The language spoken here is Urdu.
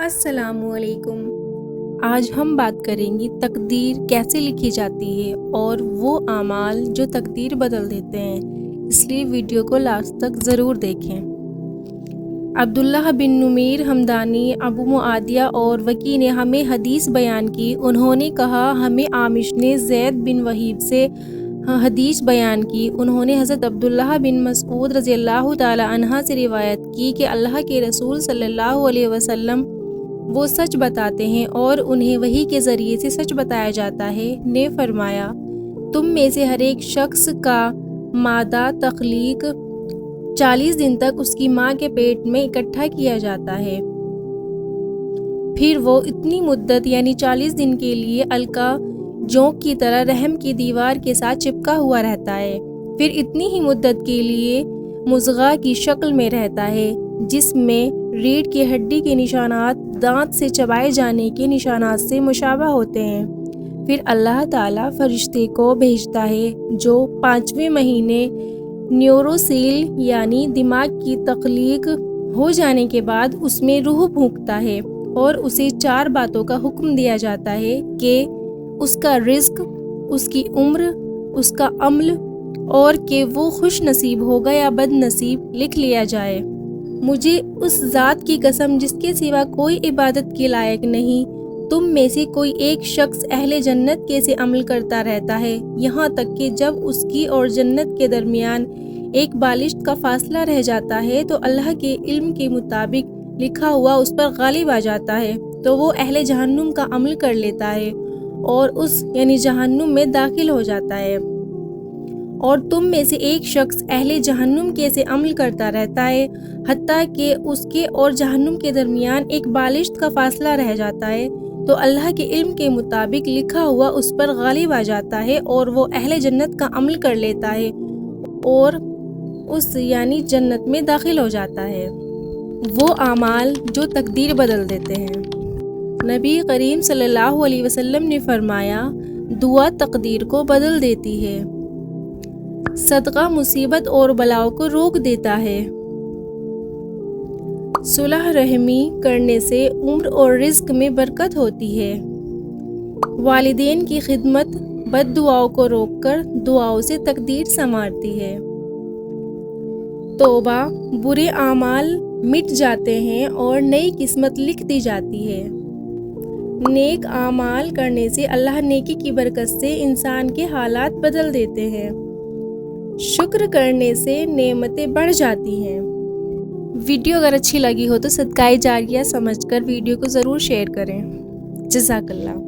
السلام علیکم۔ آج ہم بات کریں گے تقدیر کیسے لکھی جاتی ہے اور وہ اعمال جو تقدیر بدل دیتے ہیں، اس لیے ویڈیو کو لاسٹ تک ضرور دیکھیں۔ عبداللہ بن نمیر ہمدانی، ابو معاویہ اور وکی نے ہمیں حدیث بیان کی۔ انہوں نے کہا، ہمیں عامش نے زید بن وہیب سے حدیث بیان کی۔ انہوں نے حضرت عبداللہ بن مسعود رضی اللہ تعالی عنہ سے روایت کی کہ اللہ کے رسول صلی اللہ علیہ وسلم وہ سچ بتاتے ہیں اور انہیں وحی کے ذریعے سے سچ بتایا جاتا ہے، نے فرمایا، تم میں سے ہر ایک شخص کا مادہ تخلیق 40 دن تک اس کی ماں کے پیٹ میں اکٹھا کیا جاتا ہے، پھر وہ اتنی مدت یعنی 40 دن کے لیے القا جونک کی طرح رحم کی دیوار کے ساتھ چپکا ہوا رہتا ہے، پھر اتنی ہی مدت کے لیے مضغہ کی شکل میں رہتا ہے جس میں ریڑھ کی ہڈی کے نشانات دانت سے چبائے جانے کے نشانات سے مشابہ ہوتے ہیں۔ پھر اللہ تعالیٰ فرشتے کو بھیجتا ہے جو 5ویں مہینے نیوروسیل یعنی دماغ کی تخلیق ہو جانے کے بعد اس میں روح پھونکتا ہے اور اسے 4 باتوں کا حکم دیا جاتا ہے کہ اس کا رزق، اس کی عمر، اس کا عمل اور کہ وہ خوش نصیب ہوگا یا بد نصیب لکھ لیا جائے۔ مجھے اس ذات کی قسم جس کے سوا کوئی عبادت کے لائق نہیں، تم میں سے کوئی ایک شخص اہل جنت کے سے عمل کرتا رہتا ہے یہاں تک کہ جب اس کی اور جنت کے درمیان ایک بالشت کا فاصلہ رہ جاتا ہے تو اللہ کے علم کے مطابق لکھا ہوا اس پر غالب آ جاتا ہے تو وہ اہل جہنم کا عمل کر لیتا ہے اور اس یعنی جہنم میں داخل ہو جاتا ہے، اور تم میں سے ایک شخص اہل جہنم کے سے عمل کرتا رہتا ہے حتیٰ کہ اس کے اور جہنم کے درمیان ایک بالشت کا فاصلہ رہ جاتا ہے تو اللہ کے علم کے مطابق لکھا ہوا اس پر غالب آ جاتا ہے اور وہ اہل جنت کا عمل کر لیتا ہے اور اس یعنی جنت میں داخل ہو جاتا ہے۔ وہ اعمال جو تقدیر بدل دیتے ہیں۔ نبی کریم صلی اللہ علیہ وسلم نے فرمایا، دعا تقدیر کو بدل دیتی ہے، صدقہ مصیبت اور بلاؤں کو روک دیتا ہے، صلح رحمی کرنے سے عمر اور رزق میں برکت ہوتی ہے، والدین کی خدمت بد دعاؤں کو روک کر دعاؤں سے تقدیر سنوارتی ہے، توبہ برے اعمال مٹ جاتے ہیں اور نئی قسمت لکھ دی جاتی ہے، نیک اعمال کرنے سے اللہ نیکی کی برکت سے انسان کے حالات بدل دیتے ہیں، شکر کرنے سے نعمتیں بڑھ جاتی ہیں۔ ویڈیو اگر اچھی لگی ہو تو صدقہ جاریہ سمجھ کر ویڈیو کو ضرور شیئر کریں۔ جزاک اللہ۔